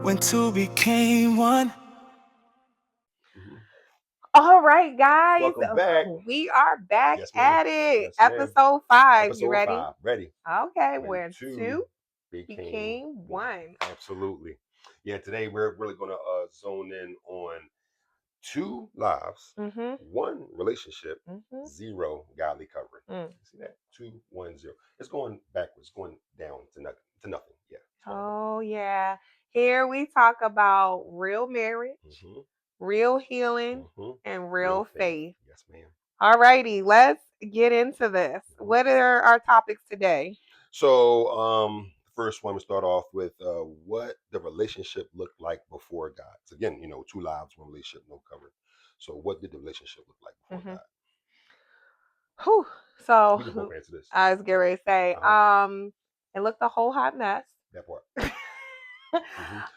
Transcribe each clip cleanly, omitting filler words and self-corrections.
When two became one. Mhm. All right, guys, Welcome back. we are back Yes, ma'am. at it. Yes, ma'am. Episode 5. You Episode ready? 5. Ready. Okay, When where two two became became one. one. Absolutely. Yeah, today we're really going to zone in on two lives, Mm-hmm. one relationship, Mm-hmm. zero godly covering. Mm. See that? 210. It's going backwards, going down to nothing. To nothing. Yeah, that's what I meant. Oh yeah. Here we talk about real marriage, Mm-hmm. real healing, Mm-hmm. and Real real faith. faith. Yes, ma'am. All righty, let's get into this. Mhm. What are our topics today? So, the first one we start off with what the relationship looked like before God. So again, two lives, one relationship, no covering. So, what did the relationship look like before Mm-hmm. God? Whew. So We can both answer this. I was getting ready to say, Uh huh. it looked a whole hot mess. That part.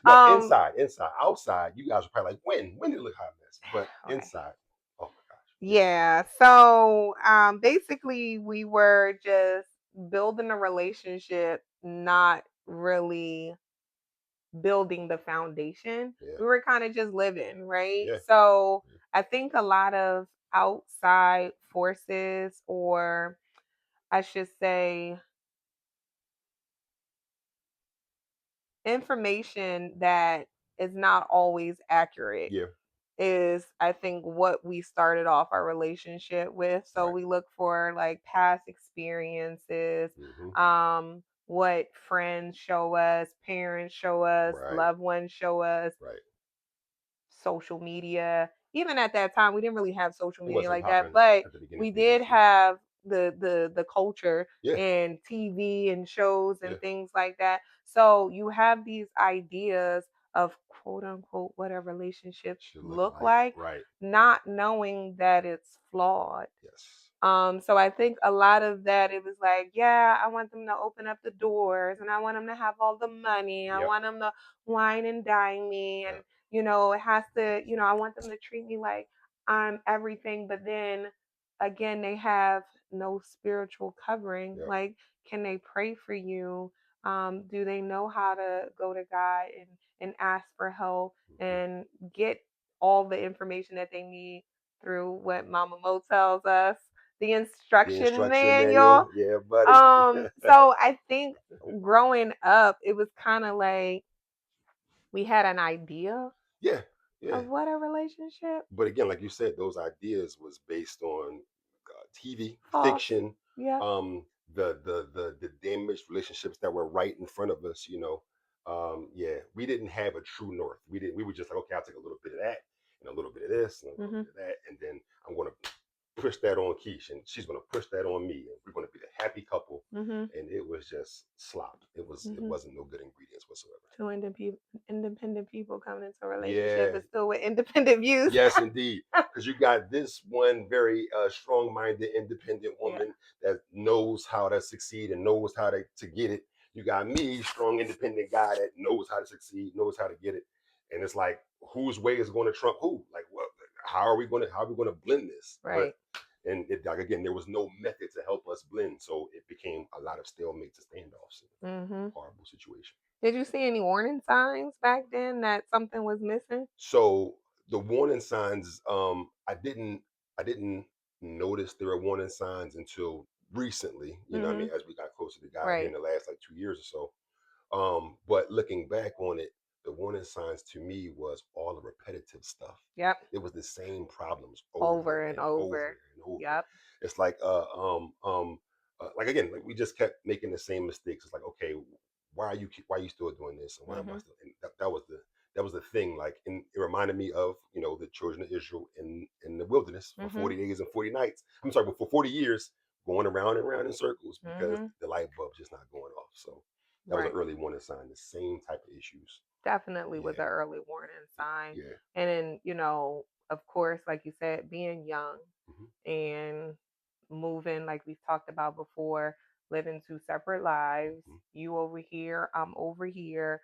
No, um, inside, outside. You guys are probably like, when did it look hot mess? But okay. inside, oh my gosh, yeah, Yeah. So basically, we were just building a relationship, not really building the foundation. yeah, We were kind of just living, right? yeah, So yeah. I think a lot of outside forces, or I should say, information that is not always accurate Yeah. is, I think, what we started off our relationship with. So Right. we look for like past experiences, Mm-hmm. what friends show us, parents show us, Right. loved ones show us, Right. social media. Even at that time, we didn't really have social It media wasn't like that, popping but at the beginning we stages. did have the culture Yeah. and TV and shows Yeah. and things like that. So you have these ideas of quote unquote what a relationship Should look look like. like, Right. not knowing that it's flawed. Yes. So I think a lot of that, it was like, yeah, I want them to open up the doors and I want them to have all the money. I Yep. want them to wine and dine me. And, Yep. it has to, I want them to treat me like I'm everything. But then again, they have no spiritual covering. Yep. Like, can they pray for you? Do they know how to go to God and ask for help Mm-hmm. and get all the information that they need through what Mama Mo tells us, the The instruction instruction manual. manual. Yeah, buddy. So I think growing up, it was kind of like we had an idea Yeah. Yeah. of what a relationship. But again, like you said, those ideas was based on TV, False. fiction, Yep. the damaged relationships that were right in front of us. Yeah, we didn't have a true north. We didn't. We were just like, okay, I'll take a little bit of that and a little bit of this and a little Hmm. bit of that, and then I'm going to push that on Keish, and she's going to push that on me, and we're going to be a happy couple. Hmm. And it was just slop. It Hmm. wasn't no good ingredients whatsoever. Two independent people coming into a relationship, Yeah, but still with independent views. yes, indeed. Because you got this one very strong-minded, independent Yeah. woman that knows how to succeed and knows how to get it. You got me, strong, independent guy that knows how to succeed, knows how to get it. And it's like, whose way is going to trump who? Like, what? How are we going to blend this? But Right. and it, like again, there was no method to help us blend, so it became a lot of stalemates and standoffs. Hmm. Horrible situation. Did you see any warning signs back then that something was missing? So the warning signs, I didn't notice there were warning signs until recently. You know what I Hmm. mean? As we got closer to God here in Right. the last like 2 years or so. But looking back on it, the warning signs to me was all the repetitive stuff. Yep. It was the same problems over Over and and over over. and over. Yep. It's like again, like we just kept making the same mistakes. It's like, okay, why are you still doing this, and why am I Mhm. still? And that was the thing. Like, and it reminded me of the children of Israel in the wilderness for Mhm. 40 days and 40 nights. I'm sorry, but for 40 years, going around and around in circles because Mhm. the light bulb's just not going off. So that was an Right. early warning sign. The same type of issues. Definitely was Yeah, an early warning sign. yeah. And then, of course, like you said, being young Hmm. and moving, like we've talked about before, living two separate lives. Hmm. You over here, I'm over here,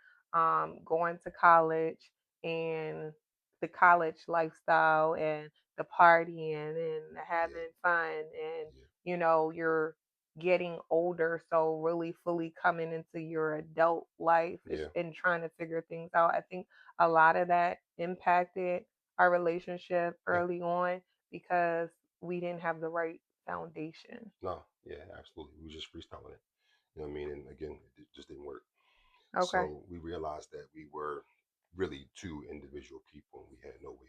going to college and the college lifestyle and the partying and Yeah. having fun, and Yeah. you're getting older, so really fully coming into your adult life Yeah. and trying to figure things out. I think a lot of that impacted our relationship Yeah. early on because we didn't have the right foundation. No. Yeah. Absolutely. We were just freestyling it. You know what I mean? And again, it just didn't work. Okay. So we realized that we were really two individual people. We had no way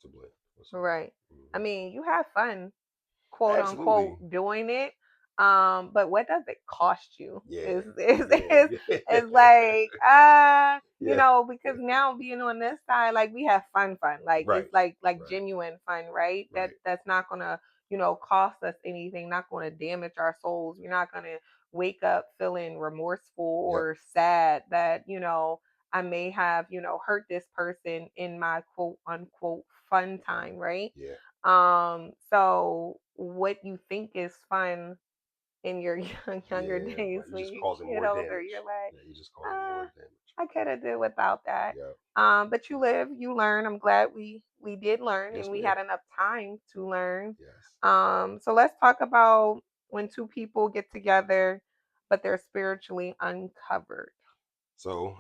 to blend whatsoever. Right. I Hmm. mean, you have fun, quote unquote, Absolutely. doing it. But what does it cost you? Yeah. Is Yeah. is Yeah. like Yeah. because now being on this side, like we have fun. Like it's Right. like Right. genuine fun, right? Right. That's not gonna, cost us anything, not gonna damage our souls. We're not gonna wake up feeling remorseful Yep. or sad that, I may have, hurt this person in my quote unquote fun time, right? Yeah. So what you think is fun in your younger Yeah. days, Right. You're when just you causing get more older, you're damage. like, Yeah. You're just causing uh, more damage. I could have did without that. Yeah. But you live, you learn. I'm glad we did learn and Yes, we ma'am. had enough time to learn. Yes. So let's talk about when two people get together, but they're spiritually uncovered. So,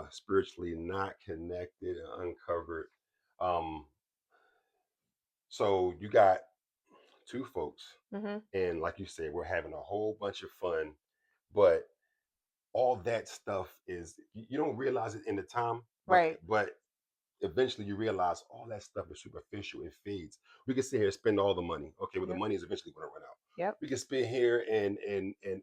spiritually not connected and uncovered. Um, so you got two folks, Hmm. and like you said, we're having a whole bunch of fun, but all that stuff is you don't realize it in the time, Right. but eventually you realize all that stuff is superficial. It fades. We can sit here and spend all the money. Okay, well the Yep. money is eventually going to run out. Yep. We can spend here and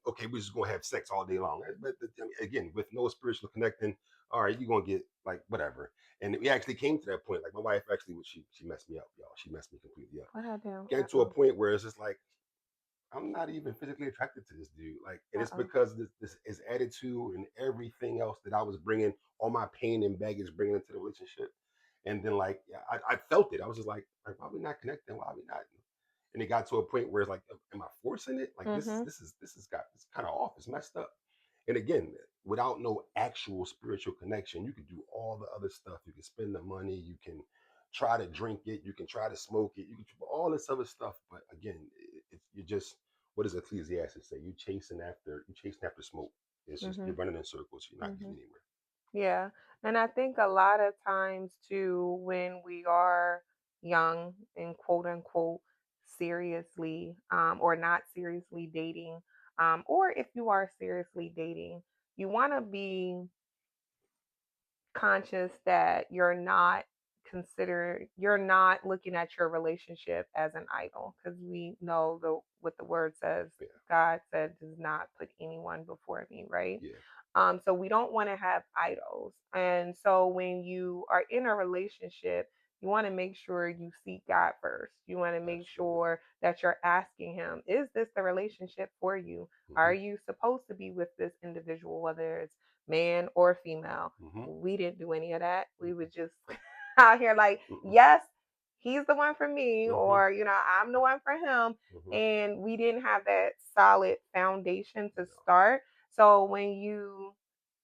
okay, we're just going to have sex all day long. But I mean, again, with no spiritual connecting, all right, you're going to get like whatever. And we actually came to that point. Like my wife actually, she messed me up, y'all. She messed me completely up. What I do? Getting to a point where it's just like I'm not even physically attracted to this dude. Like, and it's Uh because this his attitude and everything else that I was bringing, all my pain and baggage, bringing into the relationship. And then, like, yeah, I felt it. I was just like, why are we not connecting? Why are we not? And it got to a point where it's like, am I forcing it? Like, huh. Hmm. this is got it's kind of off. It's messed up. And again, without no actual spiritual connection, you can do all the other stuff. You can spend the money. You can try to drink it. You can try to smoke it. You can do all this other stuff. But again, you just what does Ecclesiastes say? You chasing after smoke. It's just Hmm. you're running in circles. You're not Hmm. getting anywhere. Yeah. And I think a lot of times too, when we are young and quote unquote seriously, or not seriously dating, or if you are seriously dating, you want to be conscious that you're not looking at your relationship as an idol, because we know what the word says. Yeah, God said, does not put anyone before me, right? yeah, So we don't want to have idols. And so when you are in a relationship, you want to make sure you seek God first. You want to make absolutely. sure that you're asking Him, is this the relationship for you? Hmm. Are you supposed to be with this individual, whether it's man or female? Hmm. We didn't do any of that. We Hmm. would just out here like, Hmm. yes, he's the one for me, Hmm. or, I'm the one for him. Hmm. And we didn't have that solid foundation to No. start. So when you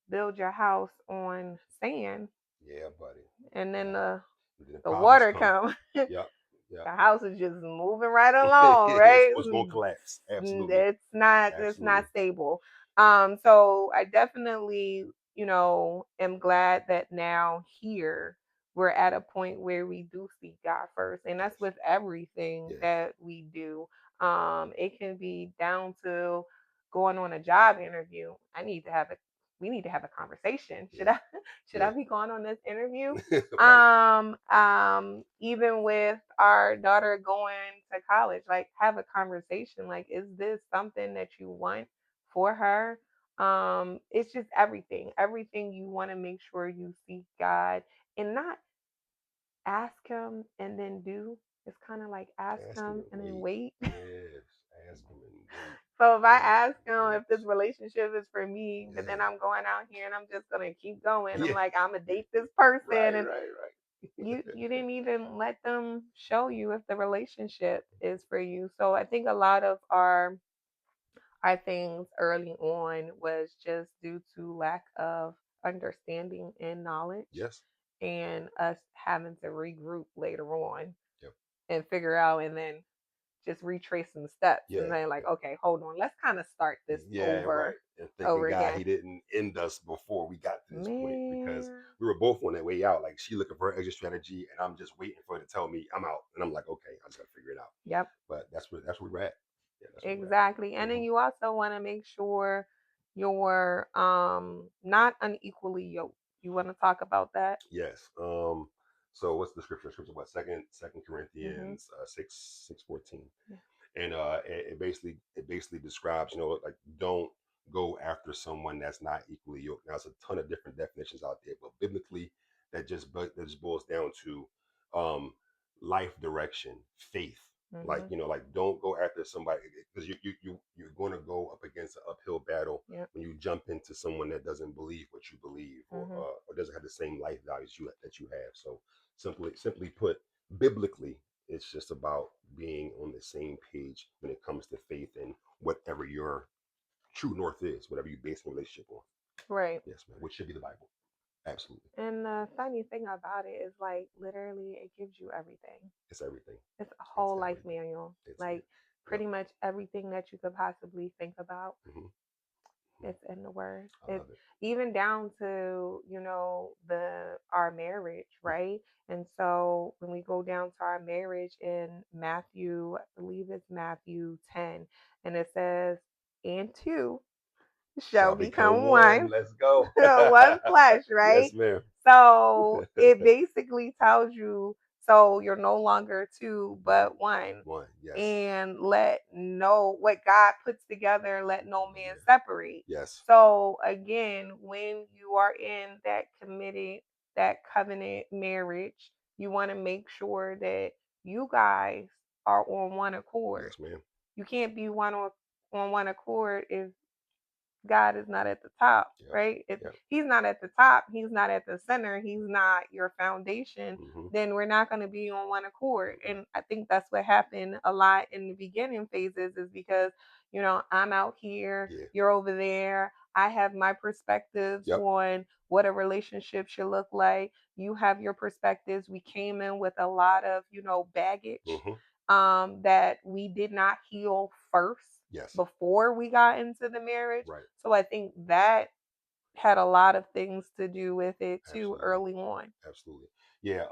build your house on sand Yeah, buddy. and then Yeah. And then the the problems water come. come, the Yep. Yep. house is just moving right along, it's, right? it's gonna collapse. Absolutely. It's not Absolutely. stable. So I definitely, am glad that now here we're at a point where we do seek God first. And that's Yes. with everything Yes. that we do. It can be down to going on a job interview. We need to have a conversation. Should Yeah. I Yeah. be going on this interview? Right. Even with our daughter going to college, like have a conversation. Like, is this something that you want for her? It's just everything. Everything you want to make sure you seek God and not ask him and then do. It's kind of like ask Ask him him and and then wait. wait. Yes. Ask him and wait. So if I Wait. ask him Wait. if this relationship is for me, but then Yeah. I'm going out here and I'm just gonna keep going. I'm Yeah. like, I'm gonna date this person, Right. and Right. Right. you didn't even let them show you if the relationship is for you. So I think a lot of our things early on was just due to lack of understanding and knowledge, yes. and us having to regroup later on. Yep. and figure out, and then just retrace some steps, Yeah, and then like, okay, hold on, let's kind of start this yeah, right. over And thanking over God again. he didn't end us before we got to this point because Man, we were both on that way out. Like she looking for her exit strategy, and I'm just waiting for her to tell me I'm out, and I'm like, okay, I just gotta figure it out. yep, But that's where we're at. Yeah, that's where we're at. exactly. And then Hmm. you also want to make sure you're not unequally yoked. You want to talk about that? Yes. So what's the scripture? Scripture what? Second Mm-hmm. Corinthians 6:14. Yeah. And it basically describes, like don't go after someone that's not equally yoked. Now there's a ton of different definitions out there, but biblically that just boils down to um life direction, faith. Like Mm-hmm. like don't go after somebody because you're going to go up against an uphill battle Yep. when you jump into someone that doesn't believe what you believe, Mm-hmm. or doesn't have the same life values that you have. So simply put, biblically, it's just about being on the same page when it comes to faith and whatever your true north is, whatever you base a relationship on. Right. Yes, man. Which should be the Bible. Absolutely. And the funny thing about it is, like, literally, it gives you everything. It's everything. It's a It's whole life everything. manual. It's it. Like, Yep. pretty much everything that you could possibly think about, Hmm. it's in the word. I It's love it. even down to, the our marriage, right? And so when we go down to our marriage in Matthew, I believe it's Matthew 10, and it says, and two shall Shall become become one. one, Let's go. one flesh, right? Yes, ma'am. So it basically tells you, so you're no longer two but one. One. Yes. And let no what God puts together, let no man Yeah. separate. Yes. So again, when you are in that committed, that covenant marriage, you want to make sure that you guys are on one accord. Yes, ma'am. You can't be on one accord if God is not at the top, Yep. right? If Yep. he's not at the top, he's not at the center, he's not your foundation, Hmm. then we're not going to be on one accord. And I think that's what happened a lot in the beginning phases, is because, I'm out here, Yeah. you're over there. I have my perspectives Yep. on what a relationship should look like. You have your perspectives. We came in with a lot of, baggage Hmm. that we did not heal first Yes. before we got into the marriage. Right. So I think that had a lot of things to do with it too Absolutely. early on. Absolutely. Yeah.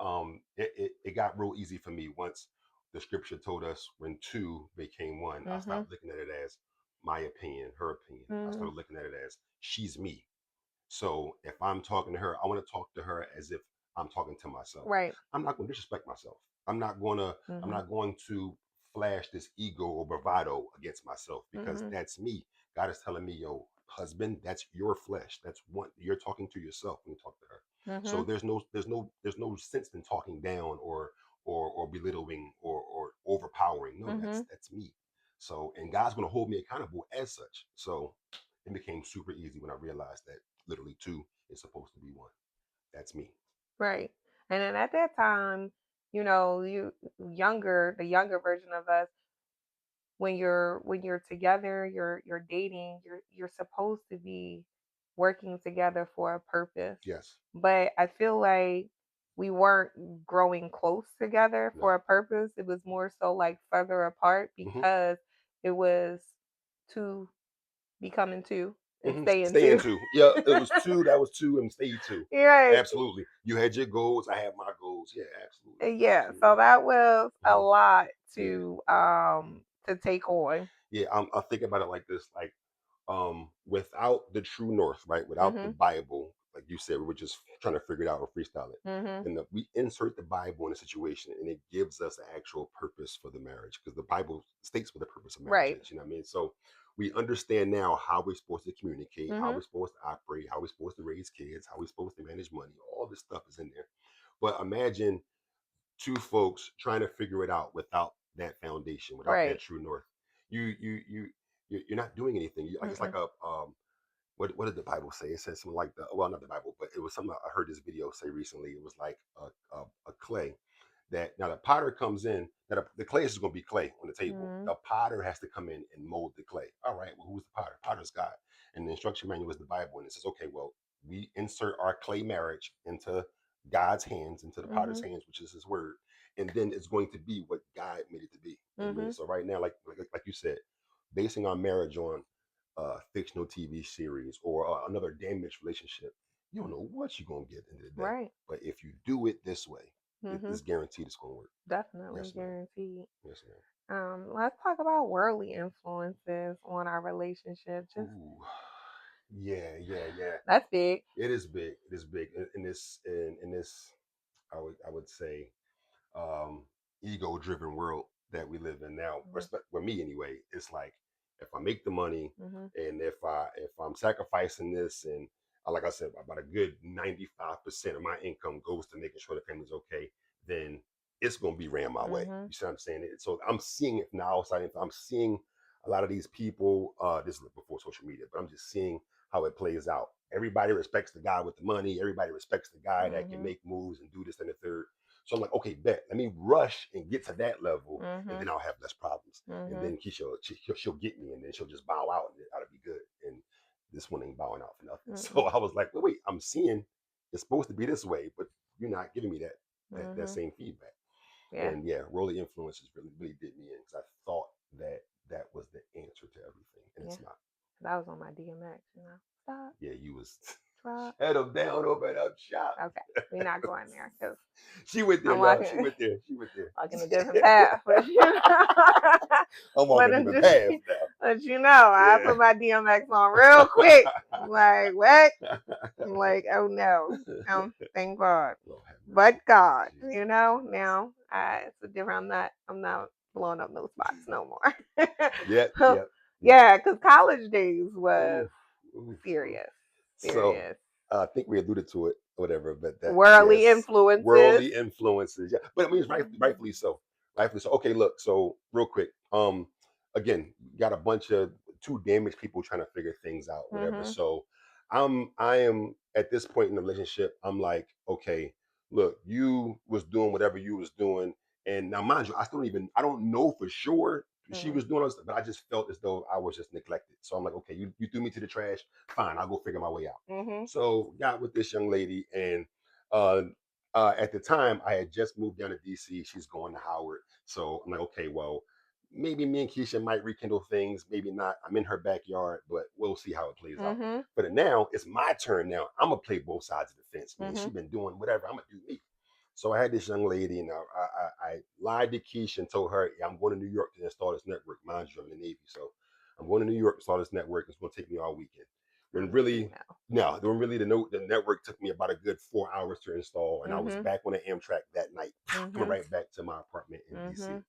It got real easy for me once the scripture told us when two became one. I Mhm. stopped looking at it as my opinion, her opinion. I Mhm. started looking at it as she's me. So if I'm talking to her, I want to talk to her as if I'm talking to myself. Right. I'm not going to disrespect myself. I'm Mhm. not going to flash this ego or bravado against myself because Mhm. that's me. God is telling me, yo, husband, that's your flesh. That's what you're talking to yourself when you talk to her. So Mhm. there's no sense in talking down or belittling or overpowering. No, that's Mhm. that's me. So and God's going to hold me accountable as such. So it became super easy when I realized that literally two is supposed to be one. That's me. Right. And then at that time, the younger version of us, when you're together, you're dating, you're supposed to be working together for a purpose. Yes. But I feel like we weren't growing close together for No. a purpose. It was more so like further apart Hmm. because it was two becoming two and Hmm. staying Staying two. two. Yeah, it was two. That was two, and stay two. You're right. Absolutely. You had your goals. I had my goals. Yeah, absolutely. Yeah. Absolutely. So that was a Hmm. lot Yeah. to take on. Yeah. I think about it like this: like, without the true north, right? Without the Mhm. Bible, like you said, we were just trying to figure it out or freestyle it. Mhm. And we insert the Bible in a situation, and it gives us an actual purpose for the marriage because the Bible states what the purpose of marriage Right. is. You know what I mean? So we understand now how we're supposed to communicate, how we're Mhm. supposed to operate, how we're supposed to raise kids, how we're supposed to manage money. All this stuff is in there. But imagine two folks trying to figure it out without that foundation, without that Right. true north. You're not doing anything. Like it's like Mm-mm. a what did the Bible say? It says something like well, not the Bible, but it was something I heard this video say recently. It was like a clay that now the potter comes in. Now the clay is going to be clay on the table. Mhm. The potter has to come in and mold the clay. All right, well, who's the potter? Potter's God, and the instruction manual is the Bible, and it says, okay, well, we insert our clay marriage into God's hands, into the potter's Mhm. hands, which is His word, and then it's going to be what God made it to be. I mean, so right now, like you said, basing our marriage on a fictional TV series or another damaged relationship, you don't know what you're gonna get at the end of the day. Right. But if you do it this way, it's guaranteed it's gonna work. Definitely Yes, ma'am. guaranteed. Yes, ma'am. Let's talk about worldly influences on our relationship. Just Ooh, yeah. that's big. It is big. It is big in this. I would say um, ego-driven world that we live in now. For me, anyway, it's like if I make the money and if I'm sacrificing this, and like I said, about a good 95% of my income goes to making sure the family's okay, then it's gonna be ran my way. You see what I'm saying? So I'm seeing it from the outside. I'm seeing a lot of these people. This is before social media, but I'm just seeing how it plays out. Everybody respects the guy with the money. Everybody respects the guy that can make moves and do this and the third. So I'm like, okay, bet. Let me rush and get to that level, and then I'll have less problems. And then she'll get me, and then she'll just bow out, and that'll be good. And this one ain't bowing out for nothing. So I was like, wait, I'm seeing it's supposed to be this way, but you're not giving me that same feedback. Yeah. And yeah, worldly influences really did me in because I thought that was the answer to everything, and it's not. That was on my DMX, Stop. Yeah, you was Drop. head up, down, open up, shop. Okay, we're not going there because She went there, y'all. She went there. walking a different path. But, I'm walking a different path now. But I put my DMX on real quick. Like, what? I'm like, oh no. Thank God. But God, now it's a different. I'm not blowing up no spots no more. Yeah, because college days was serious. So I think we alluded to it, whatever, but that worldly influences. Worldly influences, yeah. But I mean, it's rightfully so. Rightfully so. Okay, look. So real quick, again, got a bunch of two damaged people trying to figure things out, whatever. So I am at this point in the relationship. I'm like, okay, look, you was doing whatever you was doing, and now mind you, I don't know for sure she was doing this, but I just felt as though I was just neglected. So I'm like, okay, you threw me to the trash. Fine, I'll go figure my way out. So got with this young lady, and at the time I had just moved down to DC. She's going to Howard, so I'm like, okay, well, maybe me and Keisha might rekindle things, maybe not. I'm in her backyard, but we'll see how it plays out. But now it's my turn. Now I'm gonna play both sides of the fence. Man, she's been doing whatever. I'm gonna do me. So I had this young lady, and I lied to Keisha and told her, yeah, I'm going to New York to install this network. Mind you, I'm in the Navy, so I'm going to New York to install this network. It's going to take me all weekend. When really, the network took me about a good 4 hours to install, and I was back on the Amtrak that night, coming right back to my apartment in DC.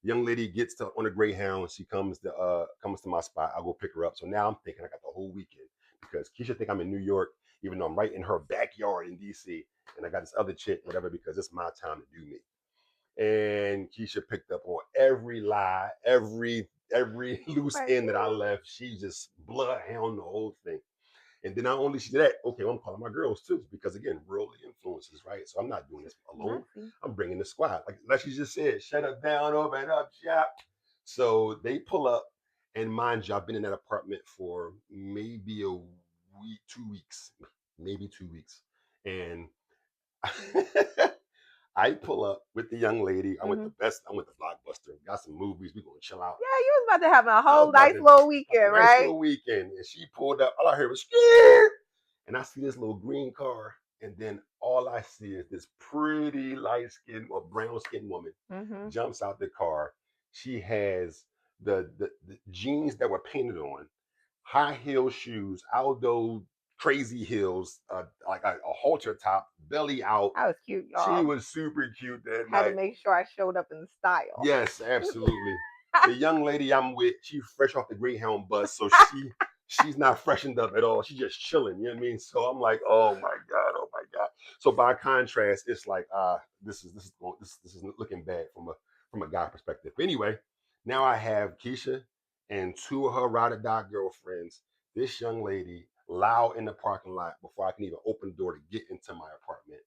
Young lady gets on a Greyhound. She comes to my spot. I go pick her up. So now I'm thinking I got the whole weekend because Keisha think I'm in New York, even though I'm right in her backyard in DC, and I got this other chick, whatever, because it's my time to do me. And Keisha picked up on every lie, every loose end that I left. She just bloodhound the whole thing. And then not only she did that, okay, well, I'm calling my girls too, because again, worldly influences, right? So I'm not doing this alone. I'm bringing the squad. Like she just said, shut up, down, open up, shop. So they pull up, and mind you, I've been in that apartment for maybe a week, 2 weeks, maybe 2 weeks. And I pull up with the young lady. I went to Blockbuster, got some movies. We gonna chill out. Yeah, you was about to have a whole nice little weekend, right? Nice little weekend. And she pulled up. All I heard was scared. And I see this little green car, and then all I see is this pretty light-skinned or brown-skinned woman jumps out the car. She has the jeans that were painted on, high heel shoes, Aldo crazy heels, like a halter top, belly out. That was cute, y'all. She was super cute that night. Had to make sure I showed up in style. Yes, absolutely. The young lady I'm with, she fresh off the Greyhound bus, so she's not freshened up at all. She's just chilling. You know what I mean? So I'm like, oh my god. So by contrast, it's like, this is looking bad from a guy perspective. But anyway, now I have Keisha and two of her ride or die girlfriends. This young lady loud in the parking lot before I can even open the door to get into my apartment.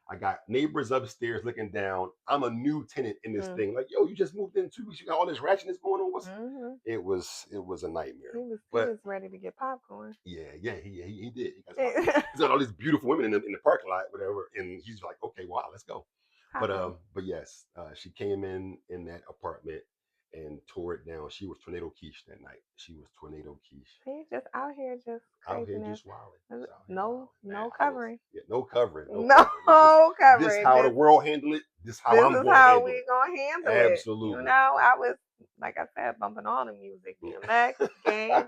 I got neighbors upstairs looking down. I'm a new tenant in this thing. Like, yo, you just moved in 2 weeks. You got all this ratchetness going on. It was a nightmare. He was ready to get popcorn. Yeah, he did. He's got all these beautiful women in the parking lot, whatever. And he's like, okay, wow, let's go. happened? But yes, she came in that apartment and tore it down. She was Tornado Quiche that night. She was Tornado Quiche See, just out here, just out here craziness. just wilding, just out here No, wilding, man. no I was covering. yeah, no covering, no No covering. This covering. how the world handle it. This how This I'm is gonna how handle we it. gonna handle it. You Absolutely. know, I was like I said, bumping all the music, DMX, game,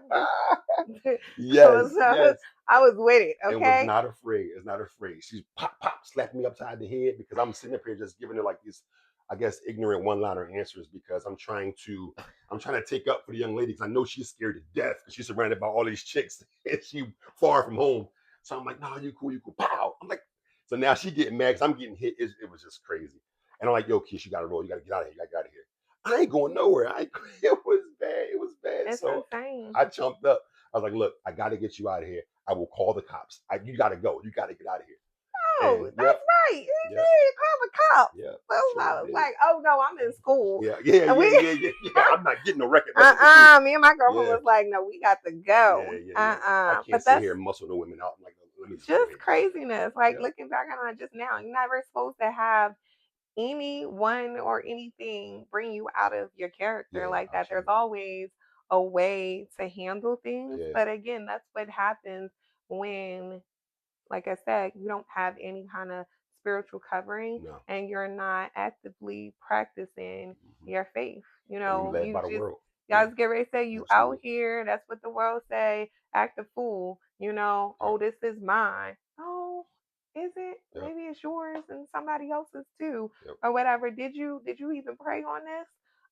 just I Yes, was yes. I was with it. And was Okay. not afraid. Is not afraid. She's pop pop slapped me upside the head because I'm sitting up here just giving her like these, I guess, ignorant one-liner answers because I'm trying to take up for the young lady because I know she's scared to death because she's surrounded by all these chicks and she far from home. So I'm like, no, you cool, you cool. Pow. I'm like, so now she getting mad because I'm getting hit. It was just crazy. And I'm like, yo, Keisha, you gotta roll. You gotta get out of here. You gotta get out of here. I ain't going nowhere. It was bad. It was bad. It's So insane. I jumped up. I was like, look, I gotta get you out of here. I will call the cops. You gotta go. You gotta get out of here. Oh, And that's yep, right. He yep, did call the cops. yep, So sure I was did. like, oh no, I'm in school. Yeah, yeah, And yeah, we yeah, yeah, yeah. I'm not getting no record messing with you. me and my girlfriend Yeah, was like, no, we got to yeah, go. yeah, yeah. I can't But sit that's here and muscle no women out. I'm like, let me just go just ahead. craziness. Like Yep. looking back on it just now, you're never supposed to have anyone or anything bring you out of your character Yeah, like that. There's absolutely. always a way to handle things. Yeah. But again, that's what happens when, like I said, you don't have any kind of spiritual covering No. and you're not actively practicing Hmm. your faith. You And you know, led you by the just world. Yeah, guys get ready to say you out absolutely. here, that's what the world say, act a fool, you know, Yep. oh, this is mine. Oh, is it? Yep. Maybe it's yours and somebody else's too, Yep. or whatever. Did you even pray on this?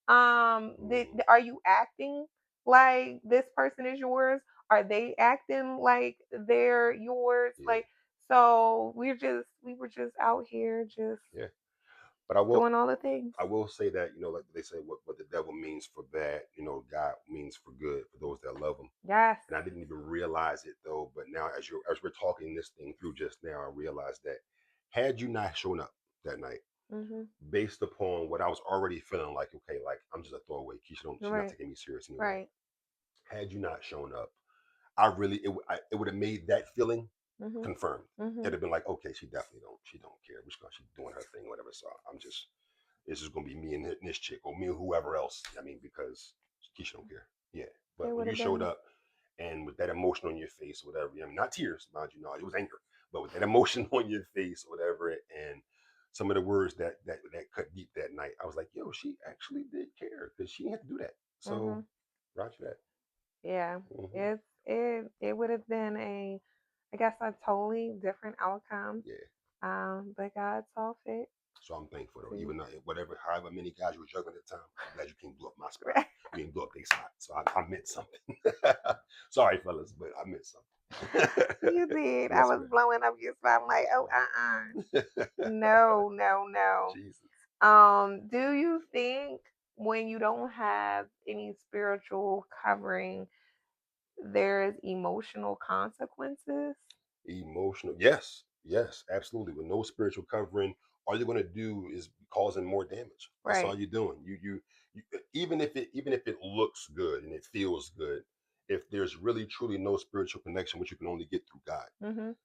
Mm. Are you acting like this person is yours? Are they acting like they're yours? Yeah. Like so we were just out here just Yeah. But I will doing all the things. I will say that, like they say, what the devil means for bad, God means for good for those that love him. Yes. And I didn't even realize it though. But now, as we're talking this thing through just now, I realized that had you not shown up that night, Mhm. based upon what I was already feeling like, okay, like I'm just a throwaway. She's not Right. taking me serious anyway. Right. Had you not shown up, I really it would have made that feeling Mhm. confirmed. It'd Mhm. have been like, okay, she don't care. She's doing her thing, whatever. So I'm just it's just gonna be me and this chick or me and whoever else. I mean, because Keisha don't care. Yeah. It But when would you have showed been up and with that emotion on your face, or whatever, I mean, not tears, mind you, no, it was anger, but with that emotion on your face, or whatever, and some of the words that cut deep that night, I was like, yo, she actually did care because she didn't have to do that. So, mhm. roger that. Yeah. Hmm. It would have been a I guess a totally different outcome. Yeah. But God saw fit So I'm thankful though. to Even though whatever, however many guys you were juggling at the time, I'm glad you came blew up my spot. You didn't blow up their spot. So I meant something. Sorry, fellas, but I meant something. You did. I Yes, was ma'am. blowing up your spot. I'm like, Yes, oh, ma'am. no, no, no. Jesus. Do you think when you don't have any spiritual covering, there is emotional consequences? Emotional. Yes. Yes, absolutely. With no spiritual covering, all you're gonna do is causing more damage. That's all Right. you're doing. You even if it looks good and it feels good, if there's really truly no spiritual connection, which you can only get through God. Mhm.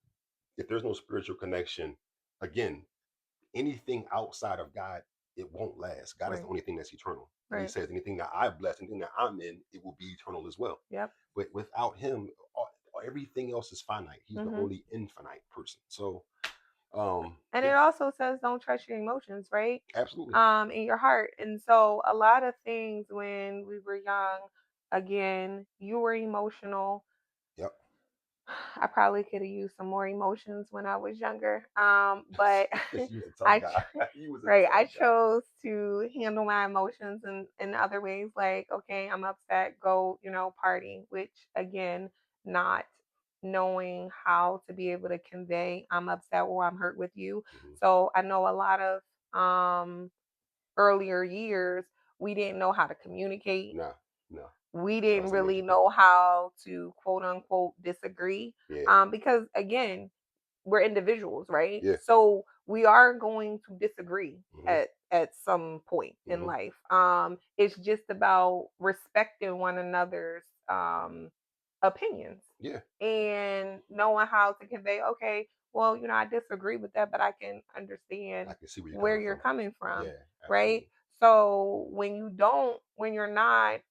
If there's no spiritual connection, again, anything outside of God, it won't last. God is the Right. only thing that's eternal. And he Right. says anything that I bless, anything that I'm in, it will be eternal as well. Yep. But without him, everything else is finite. He's the Mhm. only infinite person. So And it yeah, also says don't trust your emotions, right? absolutely. In your heart. And so a lot of things when we were young, again, you were emotional. Yep. I probably could have used some more emotions when I was younger. But He was a tough I guy. He was a right, tough I guy. chose to handle my emotions in other ways like, okay, I'm upset, go, party, which again, not knowing how to be able to convey I'm upset or I'm hurt with you. Hmm. So I know a lot of earlier years, we didn't know how to communicate. No, no. We That didn't was a major really thing. know how to quote unquote disagree. Yeah. Because again, we're individuals, right? Yeah. So we are going to disagree Hmm. at some point in Hmm. life. It's just about respecting one another's opinions Yeah. and knowing how to convey, okay, well, I disagree with that, but I can I understand can see where you're where coming you're from. coming from, Yeah, right? absolutely. So when you're not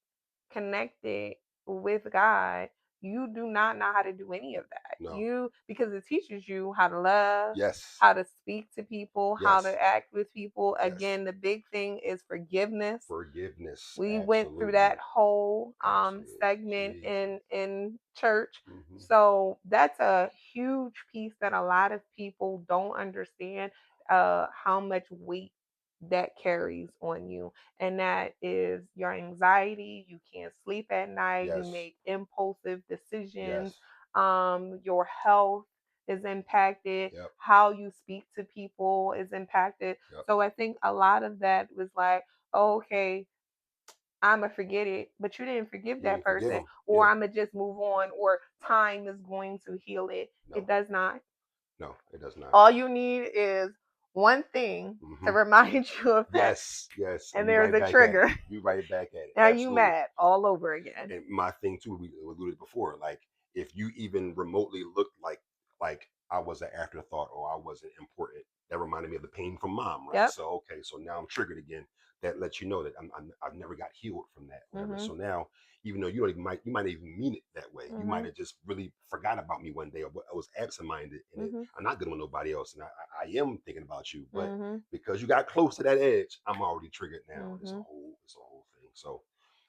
connected with God, you do not know how to do any of that. No. Because it teaches you how to love, Yes. how to speak to people, how Yes. to act with people. Yes. Again, the big thing is forgiveness. Forgiveness. We went through that Absolutely. whole Absolutely. segment Jesus. in church. Hmm. So that's a huge piece that a lot of people don't understand, how much weight that carries on you. And that is your anxiety. You can't sleep at night. You Yes. make impulsive decisions. Yes. Your health is impacted. Yep. How you speak to people is impacted. Yep. So I think a lot of that was like, oh, okay, I'ma forget it, but you didn't forgive You that didn't forgive person, them. or Yeah. I'ma just move on, or time is going to heal it. It No. does not. No, it does not. All you need is one thing to Hmm. remind you of that, Yes. Yes. And and you there's right a back at it. trigger. You right back at it. Now you Absolutely. mad all over again. And my thing too, we alluded before, like if you even remotely looked like I was an afterthought or I wasn't important, that reminded me of the pain from mom, right? Yep. So okay, so now I'm triggered again. That lets you know that I've never got healed from that, whatever. Mhm. So now, even though you might even mean it that way, you might Mhm. have just really forgot about me one day, or I was absent-minded, and Mhm. I'm not good with nobody else, and I am thinking about you, but Mhm. because you got close to that edge, I'm already triggered now. Mhm. It's a whole thing. So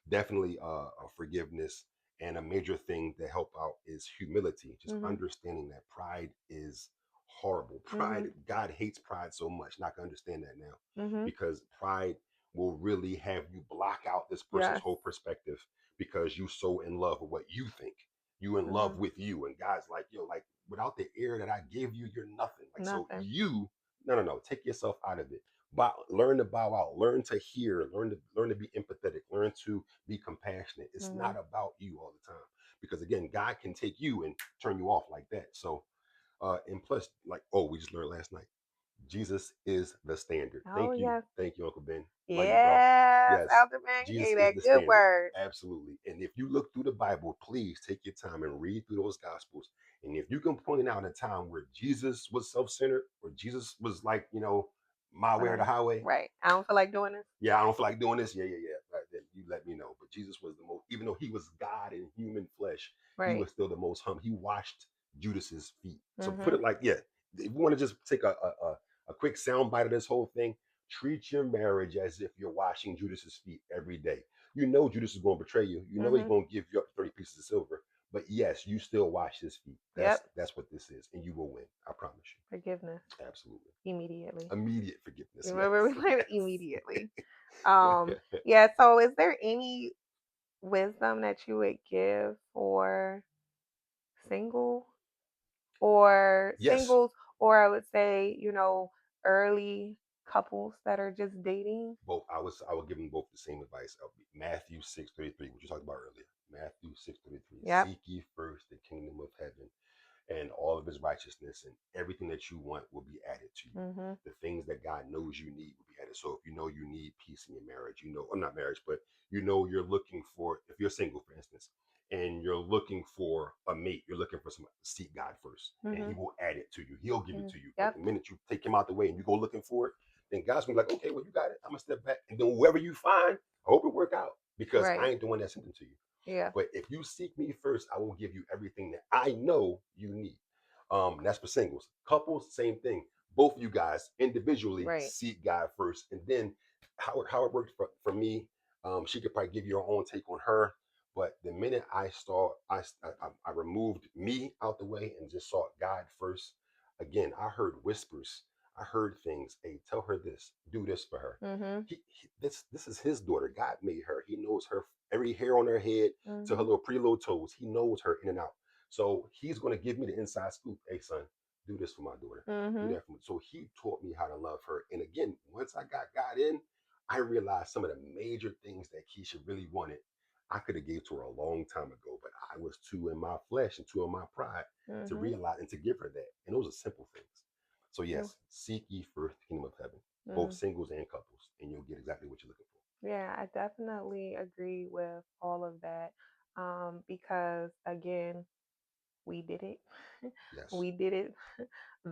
definitely a forgiveness, and a major thing to help out is humility, just Mhm. understanding that pride is horrible. Pride, Mhm. God hates pride so much, and I can understand that now, Mhm. because pride will really have you block out this person's Yes. whole perspective, because you so in love with what you think, you in love Mhm. with you, and God's like, yo, like without the air that I give you, you're nothing. Like, so Nothing. you, no, take yourself out of it. But learn to bow out, learn to hear, learn to be empathetic, learn to be compassionate. It's not Mhm. about you all the time, because again, God can take you and turn you off like that. So and plus, like, oh, we just learned last night, Jesus is the standard. Oh yes. Thank you, Uncle Ben. Love you, bro. Yes. Yes, Elder Man Jesus gave is that the good standard. word. Absolutely. And if you look through the Bible, please take your time and read through those gospels. And if you can point out a time where Jesus was self-centered, or Jesus was like, my way or the Right. highway, Right. I don't feel like doing this. yeah, I don't feel like doing this. Yeah. Right, then you let me know. But Jesus was the most, even though he was God in human flesh, he Right. was still the most humble. He washed Judas's feet. So put Mhm. it like, yeah, if you want to just take a quick sound bite of this whole thing, treat your marriage as if you're washing Judas's feet every day. You know Judas is going to betray you. You know he's Mhm. going to give you up 30 pieces of silver. But yes, you still wash his feet. Yep. That's what this is, and you will win. I promise Forgiveness you. Absolutely. immediately. Immediate forgiveness. Remember we Yes. learned immediately. Yeah, so is there any wisdom that you would give for single or Yes. singles, or I would say, early couples that are just dating? Both, I would give them both the same advice. Matthew 6:33, which you talked about earlier. Matthew 6:33. Yep. Seek ye first the kingdom of heaven and all of his righteousness, and everything that you want will be added to you. Mhm. The things that God knows you need will be added. So if you know you need peace in your marriage, or not marriage, but you're looking for, if you're single, for instance, and you're looking for a mate, you're looking for some, seek God first, and he Mhm. will add it to you. He'll give it Mhm. to you. But Yep. the minute you take him out the way and you go looking for it, then God's gonna be like, okay, well, you got it. I'm gonna step back. And then whoever you find, I hope it work out, because I Right. ain't the one that sent them to you. Yeah. But if you seek me first, I will give you everything that I know you need. That's for singles. Couples, same thing. Both of you guys individually Right. seek God first, and then how it worked for me. She could probably give you her own take on her, but the minute I saw, I removed me out the way and just sought God first. Again, I heard whispers. I heard things. Hey, tell her this. Do this for her. Mhm. This is his daughter. God made her. He knows her, every hair on her head to her Mhm. little pretty little toes. He knows her in and out. So he's going to give me the inside scoop. Hey, son, do this for my daughter. Do Mhm. that for me. So he taught me how to love her. And again, once I got God in, I realized some of the major things that Keisha really wanted, I could have gave to her a long time ago, but I was too in my flesh and too in my pride to Mhm. realize and to give her that. And those are simple things. So Mm. yes, seek ye first the kingdom of heaven, both Mm. singles and couples, and you'll get exactly what you're looking Yeah, I definitely agree with all of that. Because again, we did it. for. Yes. We did it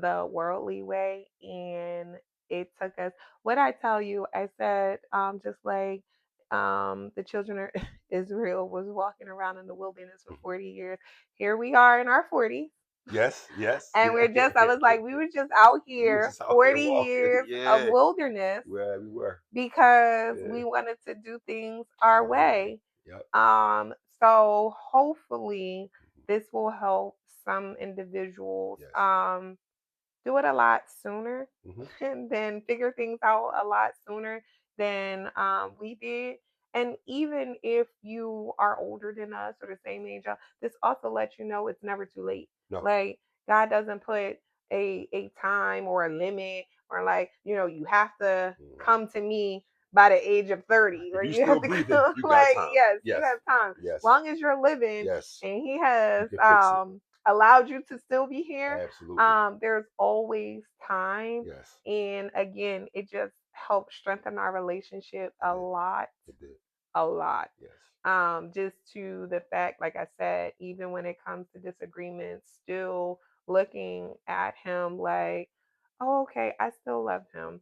the worldly way, and it took us. What I tell you, I said, just like the children of Israel was walking around in the wilderness for Mhm. 40 years. Here we are in our 40s. Yes, yes, And yeah. I was like, we were just out We were here just out here 40 walking. years of Yeah, wilderness where we were. because Yeah. we wanted to do things our Our way. way. Yep. So hopefully this will help some individuals Yes. do it a lot sooner Hmm. and then figure things out a lot sooner than we did. And even if you are older than us or the same age, this also lets you know it's never too late. No. Like God doesn't put a time or a limit or like, you have to Mhm. come to me by the age of 30 If or you you still have to breathing, come you got like time. yes, you Yes. have time. Yes. Long as you're living Yes. and he You has can fix it. allowed you to still be here, Absolutely. there's always time. Yes. And again, it just helps strengthen our relationship It a did. lot, It did. a lot. Yes. Just to the fact, like I said, even when it comes to disagreements, still looking at him like, oh, okay, I still love him.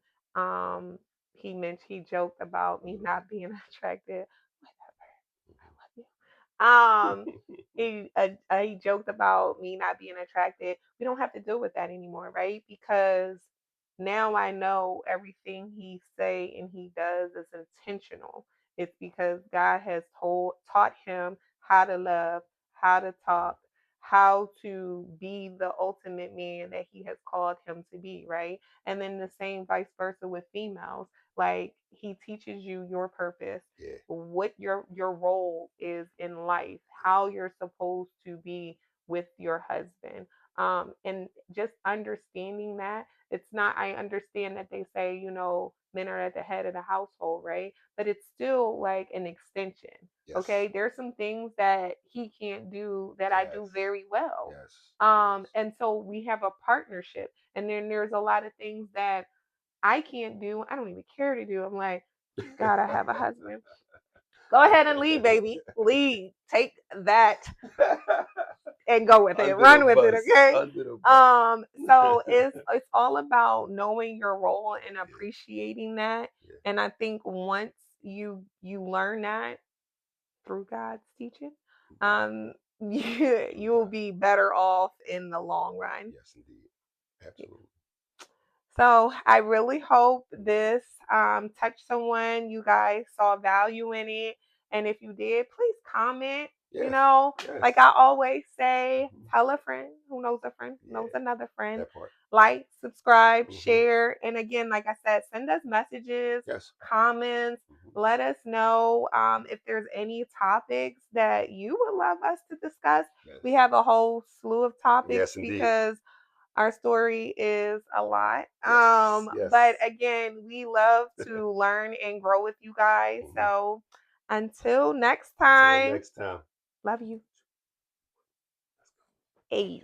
He joked about me not being attracted. Um, he joked about me not being attracted. We don't have to deal with that anymore, right? Because now I know everything he say and he does is intentional. It's because God has taught him how to love, how to talk, how to be the ultimate man that he has called him to be, right? And then the same vice versa with females. Like he teaches you your purpose, Yeah. what your role is in life, how you're supposed to be with your husband. And just understanding that it's not, I understand that they say, men are at the head of the household, right? But it's still like an extension. Yes. Okay. There's some things that he can't do that I do Yes. very well. Yes. And so we have a partnership. And then there's a lot of things that I can't do. I don't even care to do. I'm like, God, I have a husband. Go ahead and lead, baby. Lead. Take that Yes. and go with it. Under the Run with it, bus. okay? Under the bus. So it's all about knowing your role and Yeah. appreciating that. Yeah. And I think once you learn that through God's teaching, Right. you will be better off in the long run. Yes, indeed. Absolutely. So I really hope this touched someone. You guys saw value in it. And if you did, please comment. Yes. Like Yes. I always say, Mhm. tell a friend who knows a friend, who knows Yeah. another friend. That part. Like, subscribe, Hmm. share. And again, like I said, send us messages, Yes. comments. Hmm. Let us know if there's any topics that you would love us to discuss. We Yes. have a whole slew of topics Yes, indeed. because our story is a lot. Yes. But Yes. again, we love to learn and grow with you guys. Hmm. So until next Till time, next time. love you. Hey.